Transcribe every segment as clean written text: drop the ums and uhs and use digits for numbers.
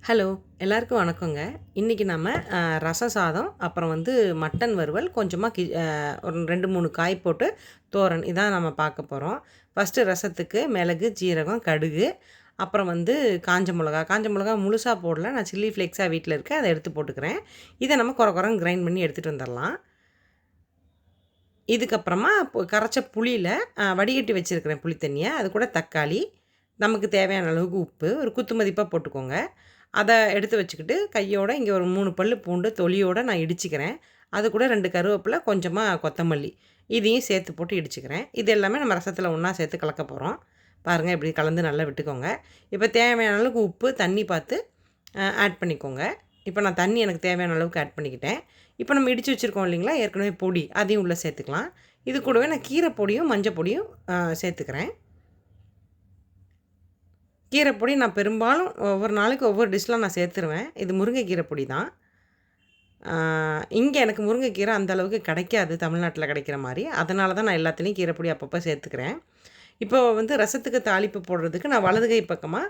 Hello! எல்லாருக்கும் வணக்கங்க. இன்னைக்கு நம்ம ரசம் சாதம், அப்புறம் வந்து மட்டன் வறுவல், கொஞ்சமா ஒரு 2, 3 காய் போட்டு தோரன் இதான் நம்ம பார்க்க போறோம். ஃபர்ஸ்ட்டு ரசத்துக்கு மிளகு, ஜீரகம், கடுகு, அப்புறம் வந்து காஞ்ச மிளகா. காஞ்ச மிளகா முழுசா போடல. நான் சில்லி ஃப்ளேக்ஸா வீட்ல இருக்கு. அத எடுத்து போட்டுக்கிறேன். இத நம்ம கொர கொரன்னு கிரைண்ட் பண்ணி எடுத்துட்டு வந்துரலாம். இதுக்கப்புறமா கரைச்ச புளியில வடிகட்டி வச்சிருக்கிறேன் புளி தண்ணிய. அது கூட தக்காளி, நமக்கு தேவையான அளவுக்கு உப்பு, ஒரு குத்து மதிப்பா போட்டுக்கோங்க. அத எடுத்து வச்சுக்கிட்டு, கையோட இங்க ஒரு 3 பல்லு பூண்டு தொலியோட நான் இடிச்சுக்கிறேன். அது கூட 2 கருவேப்பில, கொஞ்சமா கொத்தமல்லி. இதையும் சேர்த்து போட்டு இடிச்சுக்கிறேன். இது எல்லாமே நம்ம ரசத்துல ஒண்ணா சேர்த்து கலக்க போறோம். பாருங்க இப்படி கலந்து நல்லா விட்டுக்கோங்க. இப்ப தேவையான அளவுக்கு உப்பு, தண்ணி பார்த்து ஆட் பண்ணிக்கோங்க. இப்ப நான் தண்ணி எனக்கு தேவையான அளவுக்கு ஆட் பண்ணிக்கிட்டேன். இப்ப நம்ம இடிச்சு வச்சிருக்கோம் இல்லைங்களா, ஏற்கனவே பொடி, அதையும் உள்ள சேர்த்துக்கலாம். இது கூடவே நான் கீரை பொடியும், மஞ்ச பொடியும் சேர்த்துக்கிறேன். கீரை பொடி நான் பெரும்பாலும் ஒவ்வொரு நாளைக்கு ஒவ்வொரு டிஷ்ல நான் சேர்த்துருவேன். இது முருங்கைக்கீரை பொடி தான். இங்க எனக்கு முருங்கைக்கீரை அந்த அளவுக்கு கிடைக்காது, தமிழ்நாட்டில கிடைக்கிற மாரி. அதனால தான் நான் எல்லாத்துலயும் கீரை பொடி அப்பப்போ சேர்த்துக்கிறேன். இப்போ வந்து ரசத்துக்கு தாளிப்பு போடுறதுக்கு நான் வலது கை பக்கமா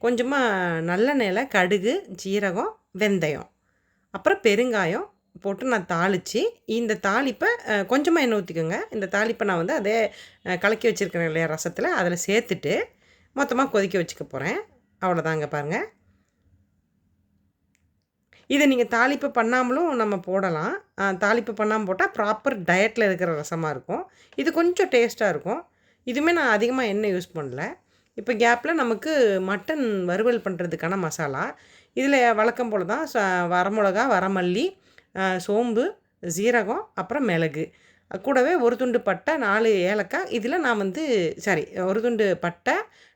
கொஞ்சமா நல்லெண்ணெயில கடுகு, ஜீரகம், வெந்தயம், அப்புறம் பெருங்காயம் போட்டு நான் தாளிச்சு, இந்த தாளிப்ப கொஞ்சமா எண்ணெய் ஊத்திக்கோங்க. இந்த தாளிப்ப நான் வந்து அதே கலக்கி வச்சிருக்கிறேன் இல்லையா ரசத்தில, அதில சேர்த்துட்டு மொத்தமா கொதிக்க வச்சுக்க போறேன். அவ்வளோதாங்க பாருங்க. இத நீங்க தாளிப்பு பண்ணாமலும் நம்ம போடலாம். தாளிப்பு பண்ணாம போட்டா ப்ராப்பர் டயட்ல இருக்கிற ரசமா இருக்கும். இது கொஞ்சம் டேஸ்ட்டா இருக்கும். இதுவுமே நான் அதிகமா எண்ணெய் யூஸ் பண்ணல. இப்ப கேப்ல நமக்கு மட்டன் வறுவல் பண்ணுறதுக்கான மசாலா. இதில வழக்கம் போல தான் வரமிளகா, வரமல்லி, சோம்பு, சீரகம், அப்புறம் மிளகு. கூடவே ஒரு துண்டு பட்டை, 4 ஏலக்காய். இதில நான் வந்து ஒரு துண்டு பட்டை,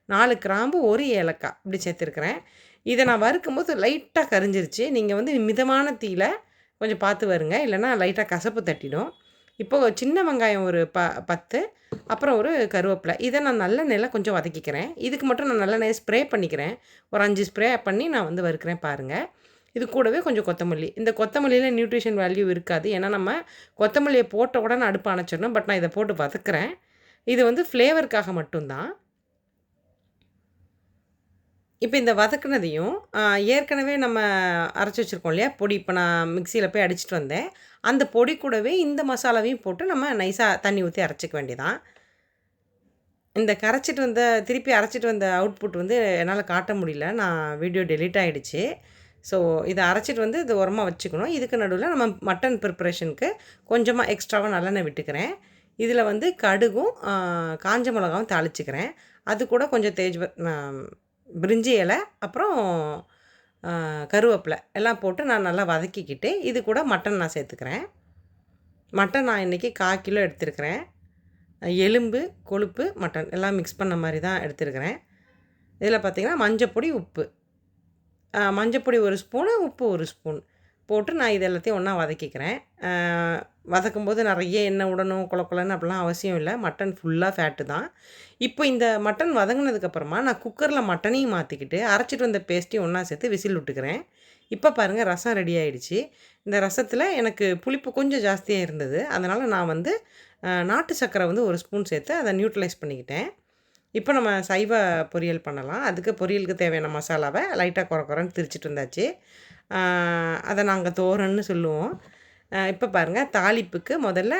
4 கிராம்பு, 1 ஏலக்காய் இப்படி சேர்த்துருக்கிறேன். இத நான் வறுக்கும்போது லைட்டா கரிஞ்சிருச்சு. நீங்க வந்து மிதமான தீயில கொஞ்சம் பார்த்து வறுங்க. இல்லன்னா லைட்டா கசப்பு தட்டிடும். இப்போ சின்ன வெங்காயம் ஒரு 10, அப்புறம் ஒரு கருவேப்பில. இத நான் நல்லெண்ணெயில கொஞ்சம் வதக்கிக்கிறேன். இதுக்கு மட்டும் நான் நல்லெண்ணெய ஸ்ப்ரே பண்ணிக்கிறேன். ஒரு 5 ஸ்ப்ரே பண்ணி நான் வந்து வறுக்கிறேன் பாருங்க. இது கூடவே கொஞ்சம் கொத்தமல்லி. இந்த கொத்தமல்லியில நியூட்ரிஷன் வேல்யூ இருக்காது. ஏன்னா நம்ம கொத்தமல்லிய போட்ட உடனே அடுப்ப அணைச்சிடணும். பட் நான் இத போட்டு வதக்குறேன். இது வந்து ஃப்ளேவருக்காக மட்டும் தான். இப்ப இந்த வதக்குனதையும், ஏற்கனவே நம்ம அரைச்சு வச்சிருக்கோம் இல்லையா? பொடி இப்ப நான் மிக்ஸியில போய் அடிச்சுட்டு வந்தேன். அந்த பொடி கூடவே இந்த மசாலாவையும் போட்டு நம்ம நைஸா தண்ணி ஊத்தி அரைச்சுக்க வேண்டியதான். இந்த கரைச்சிட்டு வந்த திருப்பி அரைச்சிட்டு வந்த அவுட்புட் வந்து என்னால காட்ட முடியல. நான் வீடியோ டெலீட் ஆயிடுச்சு. ஸோ இத அரைச்சிட்டு வந்து இது ஓரமா வச்சுக்கணும். இதுக்கு நடுவுல நம்ம மட்டன் ப்ரிப்பரேஷனுக்கு கொஞ்சமா எக்ஸ்ட்ராவா நல்லெண்ணெய் விட்டுக்கிறேன். இதில வந்து கடுகும், காஞ்ச மிளகாவும் தாளிச்சுக்கிறேன். அது கூட கொஞ்சம் பிரிஞ்சி இலை, அப்புறம் கருவேப்பில எல்லாம் போட்டு நான் நல்லா வதக்கிக்கிட்டு, இது கூட மட்டன் நான் சேர்த்துக்கிறேன். மட்டன் நான் இன்னைக்கு 1/4 கிலோ எடுத்திருக்கிறேன். எலும்பு, கொழுப்பு, மட்டன் எல்லாம் மிக்ஸ் பண்ண மாரி தான் எடுத்திருக்கிறேன். இதில பார்த்தீங்கன்னா, மஞ்சப்பொடி, உப்பு. மஞ்சப்பொடி 1 ஸ்பூனு, உப்பு 1 ஸ்பூன் போட்டு நான் இது எல்லாத்தையும் ஒண்ணா வதக்கிக்கிறேன். வதக்கும்போது நெறைய எண்ணெய் விடணும், கொல கொலன்னு அப்படிலாம் அவசியம் இல்ல. மட்டன் ஃபுல்லா ஃபேட்டு தான். இப்போ இந்த மட்டன் வதங்குனதுக்கப்புறமா நான் குக்கர்ல மட்டனையும் மாத்திக்கிட்டு, அரைச்சிட்டு வந்த பேஸ்ட்டையும் ஒண்ணா சேர்த்து விசில் விட்டுக்கிறேன். இப்ப பாருங்க ரசம் ரெடி ஆயிடுச்சு. இந்த ரசத்தில எனக்கு புளிப்பு கொஞ்சம் ஜாஸ்தியா இருந்தது. அதனால நான் வந்து நாட்டு சர்க்கரை வந்து 1 ஸ்பூன் சேர்த்து அத நியூட்ரலைஸ் பண்ணிக்கிட்டேன். இப்ப நம்ம சைவ பொரியல் பண்ணலாம். அதுக்கு பொரியலுக்கு தேவையான மசாலாவ லைட்டா கொர கொரன்னு திரிச்சுட்டு வந்தாச்சு. அத நாங்க தோரன்னு சொல்லுவோம். இப்ப பாருங்க தாளிப்புக்கு முதல்ல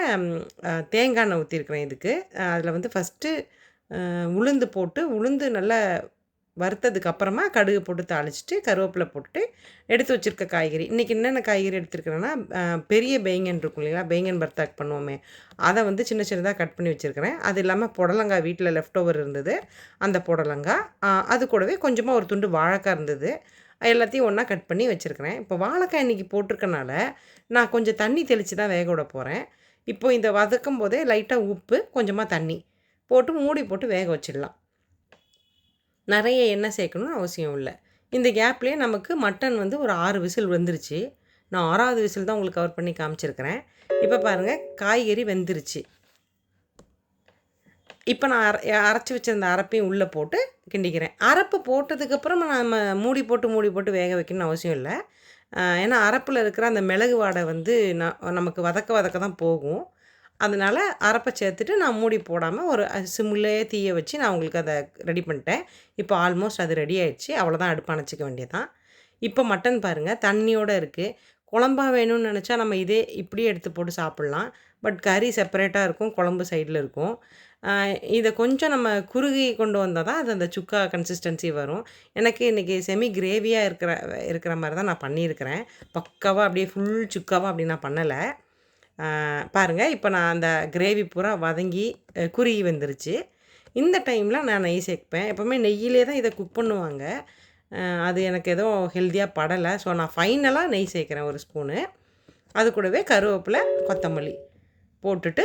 தேங்காய் எண்ணெய் ஊத்தியிருக்கிறேன் இதுக்கு. அதில வந்து ஃபர்ஸ்ட்டு உளுந்து போட்டு, உளுந்து நல்லா வறுத்ததுக்கு அப்புறமா கடுகு போட்டு தாளிச்சுட்டு, கருவேப்பில போட்டுட்டு, எடுத்து வச்சிருக்க காய்கறி. இன்னைக்கு என்னென்ன காய்கறி எடுத்துருக்கிறேன்னா, பெரிய பேங்கன் இருக்கும் இல்லைங்களா? பேங்கன் பர்த்தாக்கு பண்ணுவோமே, அத வந்து சின்ன சின்னதா கட் பண்ணி வச்சிருக்கிறேன். அது இல்லாம புடலங்காய் வீட்ல லெஃப்ட் ஓவர் இருந்தது. அந்த புடலங்காய், அது கூடவே கொஞ்சமா ஒரு துண்டு வாழைக்காய் இருந்தது. எல்லாத்தையும் ஒண்ணா கட் பண்ணி வச்சிருக்கிறேன். இப்போ வாழைக்காய் இன்னைக்கு போட்டிருக்கனால, நான் கொஞ்சம் தண்ணி தெளிச்சு தான் வேக விட போறேன். இப்போ இந்த வதக்கும்போதே லைட்டா உப்பு, கொஞ்சமா தண்ணி போட்டு மூடி போட்டு வேக வச்சிடலாம். நெறைய எண்ணெய் சேர்க்கணும்னு அவசியம் இல்ல. இந்த கேப்லயே நமக்கு மட்டன் வந்து ஒரு 6 விசில் வெந்துருச்சு. நான் 6வது விசில் தான் உங்களுக்கு கவர் பண்ணி காமிச்சிருக்கிறேன். இப்ப பாருங்க காய்கறி வெந்துருச்சு. இப்ப நான் அரைச்சு வச்சிருந்த அரப்பையும் உள்ள போட்டு கிண்டிக்கிறேன். அரப்பு போட்டதுக்கப்புறம் நம்ம மூடி போட்டு வேக வைக்கணும்னு அவசியம் இல்ல. ஏன்னா அரப்புல இருக்கிற அந்த மிளகு வாடை வந்து நமக்கு வதக்க வதக்க தான் போகும். அதனால அரப்ப சேர்த்துட்டு நான் மூடி போடாம ஒரு சிம்லயே தீய வச்சு நான் உங்களுக்கு அத ரெடி பண்ணிட்டேன். இப்போ ஆல்மோஸ்ட் அது ரெடி ஆயிடுச்சு. அவ்வளோதான் அடுப்ப அணைச்சுக்க வேண்டியது தான். இப்போ மட்டன் பாருங்கள் தண்ணியோடு இருக்குது. குழம்பா வேணும்னு நினச்சா நம்ம இதே இப்படியே எடுத்து போட்டு சாப்பிட்லாம். பட் கறி செப்பரேட்டாக இருக்கும், குழம்பு சைடில் இருக்கும். இதை கொஞ்சம் நம்ம குறுகி கொண்டு வந்தால் தான் அது அந்த சுக்கா கன்சிஸ்டன்சி வரும். எனக்கு இன்றைக்கி செமி கிரேவியாக இருக்கிற மாதிரி தான் நான் பண்ணியிருக்கிறேன். பக்காவாக அப்படியே ஃபுல் சுக்காவாக அப்படி நான் பண்ணலை. பாருங்கள் இப்போ நான் அந்த கிரேவி பூரா வதங்கி குறுகி வந்துருச்சு. இந்த டைமில் நான் நெய் சேர்ப்பேன். எப்போவுமே நெய்யிலே தான் இதை குக் பண்ணுவாங்க. அது எனக்கு எதுவும் ஹெல்த்தியாக படலை. ஸோ நான் ஃபைனலாக நெய் சேர்க்குறேன் ஒரு ஸ்பூனு. அது கூடவே கருவேப்பிலை, கொத்தமல்லி போட்டுட்டு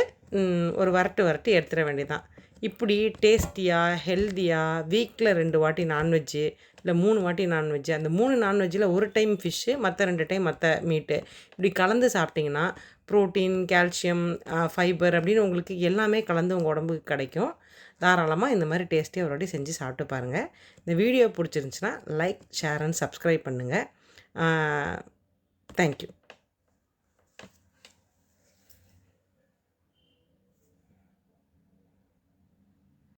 ஒரு வரட்டு எடுத்துட வேண்டியதான். இப்படி டேஸ்டியாக ஹெல்த்தியாக வீக்கில் 2 வாட்டி நான்வெஜ்ஜு இல்லை 3 வாட்டி நான்வெஜ்ஜு, அந்த 3 நான்வெஜ்ஜில் 1 டைம் ஃபிஷ்ஷு, மற்ற 2 டைம் மற்ற மீட்டு, இப்படி கலந்து சாப்பிட்டிங்கன்னா ப்ரோட்டீன், கால்சியம், ஃபைபர் அப்படின்னு உங்களுக்கு எல்லாமே கலந்து உங்கள் உடம்புக்கு கிடைக்கும். தாராளமாக இந்த மாதிரி டேஸ்டியாக ஒரு வாட்டி செஞ்சு சாப்பிட்டு பாருங்கள். இந்த வீடியோ பிடிச்சிருந்துச்சின்னா லைக், ஷேர் அண்ட் சப்ஸ்கிரைப் பண்ணுங்கள். தேங்க்யூ.